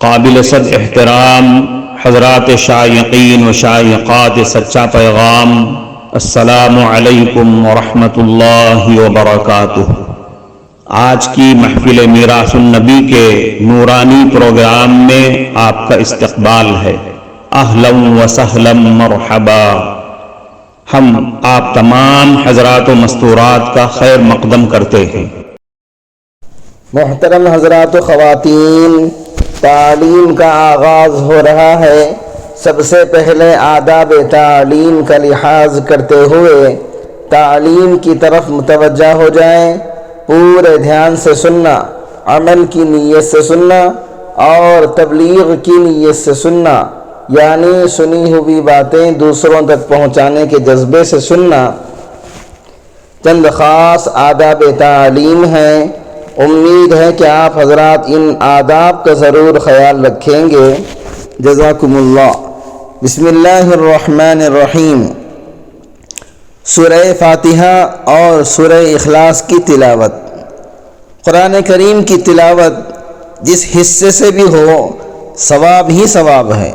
قابل صد احترام حضرات شائقین و شائقات سچا پیغام، السلام علیکم ورحمۃ اللہ وبرکاتہ۔ آج کی محفل میراث النبی کے نورانی پروگرام میں آپ کا استقبال ہے۔ اہلا و سہلا مرحبا۔ ہم آپ تمام حضرات و مستورات کا خیر مقدم کرتے ہیں۔ محترم حضرات و خواتین، تعلیم کا آغاز ہو رہا ہے۔ سب سے پہلے آداب تعلیم کا لحاظ کرتے ہوئے تعلیم کی طرف متوجہ ہو جائیں۔ پورے دھیان سے سننا، عمل کی نیت سے سننا اور تبلیغ کی نیت سے سننا، یعنی سنی ہوئی باتیں دوسروں تک پہنچانے کے جذبے سے سننا۔ چند خاص آداب تعلیم ہیں، امید ہے کہ آپ حضرات ان آداب کا ضرور خیال رکھیں گے۔ جزاکم اللہ۔ بسم اللہ الرحمن الرحیم۔ سورہ فاتحہ اور سورہ اخلاص کی تلاوت۔ قرآن کریم کی تلاوت جس حصے سے بھی ہو ثواب ہی ثواب ہے،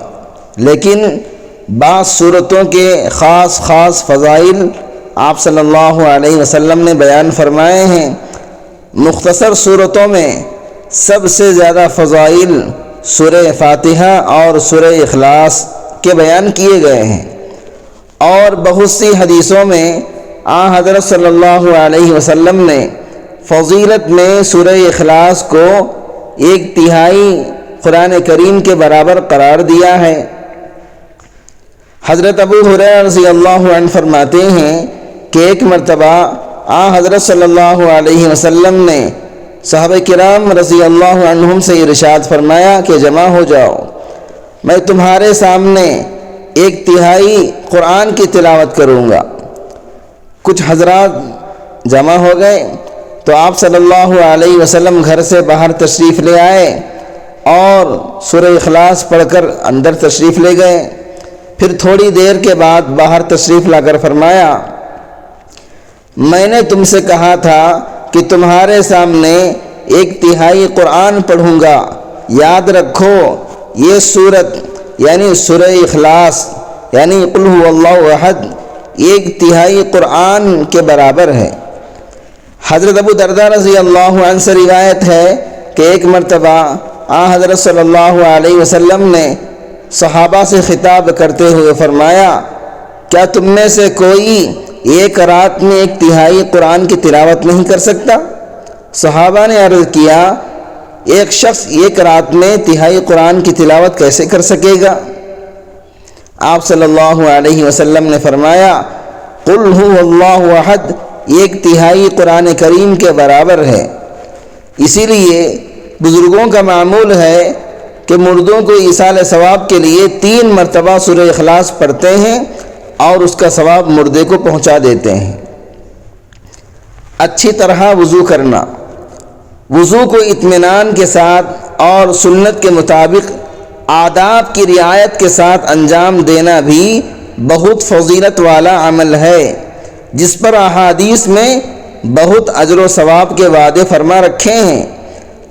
لیکن بعض سورتوں کے خاص فضائل آپ صلی اللہ علیہ وسلم نے بیان فرمائے ہیں۔ مختصر صورتوں میں سب سے زیادہ فضائل سورہ فاتحہ اور سورہ اخلاص کے بیان کیے گئے ہیں، اور بہت سی حدیثوں میں حضرت صلی اللہ علیہ وسلم نے فضیلت میں سورہ اخلاص کو 1/3 قرآن کریم کے برابر قرار دیا ہے۔ حضرت ابو ہریرہ رضی اللہ عنہ فرماتے ہیں کہ ایک مرتبہ حضرت صلی اللہ علیہ وسلم نے صحابہ کرام رضی اللہ عنہم سے ارشاد فرمایا کہ جمع ہو جاؤ، میں تمہارے سامنے 1/3 قرآن کی تلاوت کروں گا۔ کچھ حضرات جمع ہو گئے تو آپ صلی اللہ علیہ وسلم گھر سے باہر تشریف لے آئے اور سورہ اخلاص پڑھ کر اندر تشریف لے گئے۔ پھر تھوڑی دیر کے بعد باہر تشریف لا کر فرمایا، میں نے تم سے کہا تھا کہ تمہارے سامنے 1/3 قرآن پڑھوں گا، یاد رکھو یہ سورت یعنی سورہ اخلاص یعنی قل هو اللہ احد 1/3 قرآن کے برابر ہے۔ حضرت ابو درداء رضی اللہ عنہ سے روایت ہے کہ ایک مرتبہ حضرت صلی اللہ علیہ وسلم نے صحابہ سے خطاب کرتے ہوئے فرمایا، کیا تم میں سے کوئی ایک رات میں 1/3 قرآن کی تلاوت نہیں کر سکتا؟ صحابہ نے عرض کیا، ایک شخص ایک رات میں 1/3 قرآن کی تلاوت کیسے کر سکے گا؟ آپ صلی اللہ علیہ وسلم نے فرمایا، قل هو اللہ احد 1/3 قرآن کریم کے برابر ہے۔ اسی لیے بزرگوں کا معمول ہے کہ مردوں کو ایصال ثواب کے لیے 3 مرتبہ سورہ اخلاص پڑھتے ہیں اور اس کا ثواب مردے کو پہنچا دیتے ہیں۔ اچھی طرح وضو کرنا، وضو کو اطمینان کے ساتھ اور سنت کے مطابق آداب کی رعایت کے ساتھ انجام دینا بھی بہت فضیلت والا عمل ہے، جس پر احادیث میں بہت اجر و ثواب کے وعدے فرما رکھے ہیں۔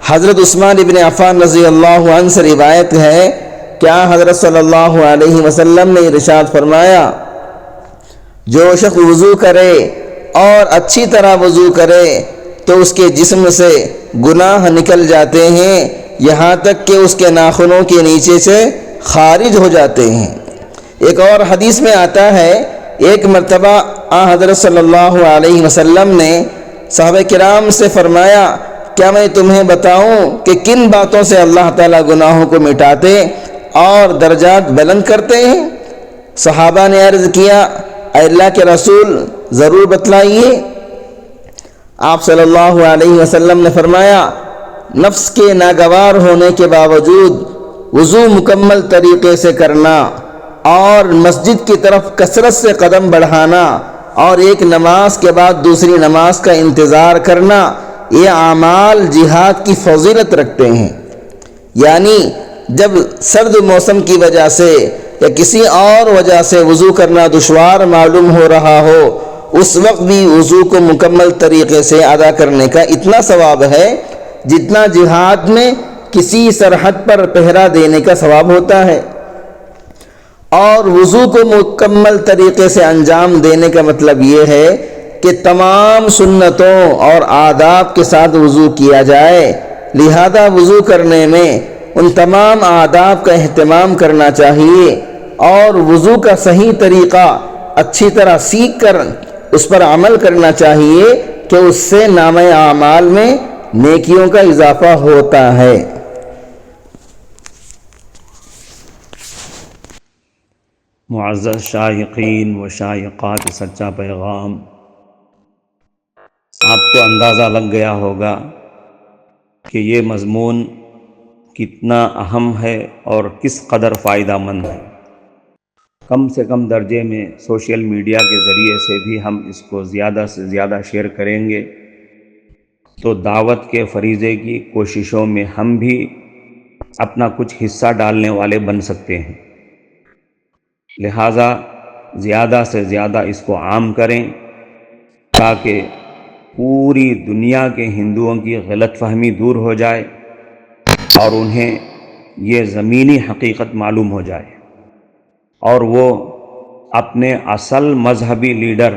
حضرت عثمان ابن عفان رضی اللہ عنہ سے روایت ہے کہ حضرت صلی اللہ علیہ وسلم نے ارشاد فرمایا، جو شخص وضو کرے اور اچھی طرح وضو کرے تو اس کے جسم سے گناہ نکل جاتے ہیں، یہاں تک کہ اس کے ناخنوں کے نیچے سے خارج ہو جاتے ہیں۔ ایک اور حدیث میں آتا ہے، ایک مرتبہ حضرت صلی اللہ علیہ وسلم نے صحابہ کرام سے فرمایا، کیا میں تمہیں بتاؤں کہ کن باتوں سے اللہ تعالیٰ گناہوں کو مٹاتے اور درجات بلند کرتے ہیں؟ صحابہ نے عرض کیا، اے اللہ کے رسول ضرور بتلائیے۔ آپ صلی اللہ علیہ وسلم نے فرمایا، نفس کے ناگوار ہونے کے باوجود وضو مکمل طریقے سے کرنا اور مسجد کی طرف کثرت سے قدم بڑھانا اور ایک نماز کے بعد دوسری نماز کا انتظار کرنا، یہ اعمال جہاد کی فضیلت رکھتے ہیں۔ یعنی جب سرد موسم کی وجہ سے یا کسی اور وجہ سے وضو کرنا دشوار معلوم ہو رہا ہو، اس وقت بھی وضو کو مکمل طریقے سے ادا کرنے کا اتنا ثواب ہے جتنا جہاد میں کسی سرحد پر پہرا دینے کا ثواب ہوتا ہے۔ اور وضو کو مکمل طریقے سے انجام دینے کا مطلب یہ ہے کہ تمام سنتوں اور آداب کے ساتھ وضو کیا جائے، لہذا وضو کرنے میں ان تمام آداب کا اہتمام کرنا چاہیے اور وضو کا صحیح طریقہ اچھی طرح سیکھ کر اس پر عمل کرنا چاہیے کہ اس سے نامہ اعمال میں نیکیوں کا اضافہ ہوتا ہے۔ معزز شائقین و شائقات سچا پیغام، آپ کو اندازہ لگ گیا ہوگا کہ یہ مضمون کتنا اہم ہے اور کس قدر فائدہ مند ہے۔ کم سے کم درجے میں سوشل میڈیا کے ذریعے سے بھی ہم اس کو زیادہ سے زیادہ شیئر کریں گے تو دعوت کے فریضے کی کوششوں میں ہم بھی اپنا کچھ حصہ ڈالنے والے بن سکتے ہیں۔ لہٰذا زیادہ سے زیادہ اس کو عام کریں تاکہ پوری دنیا کے ہندوؤں کی غلط فہمی دور ہو جائے اور انہیں یہ زمینی حقیقت معلوم ہو جائے اور وہ اپنے اصل مذہبی لیڈر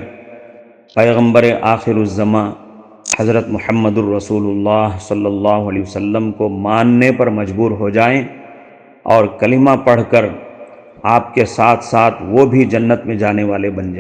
پیغمبر آخر الزماں حضرت محمد الرسول اللہ صلی اللہ علیہ وسلم کو ماننے پر مجبور ہو جائیں اور کلمہ پڑھ کر آپ کے ساتھ ساتھ وہ بھی جنت میں جانے والے بن جائیں۔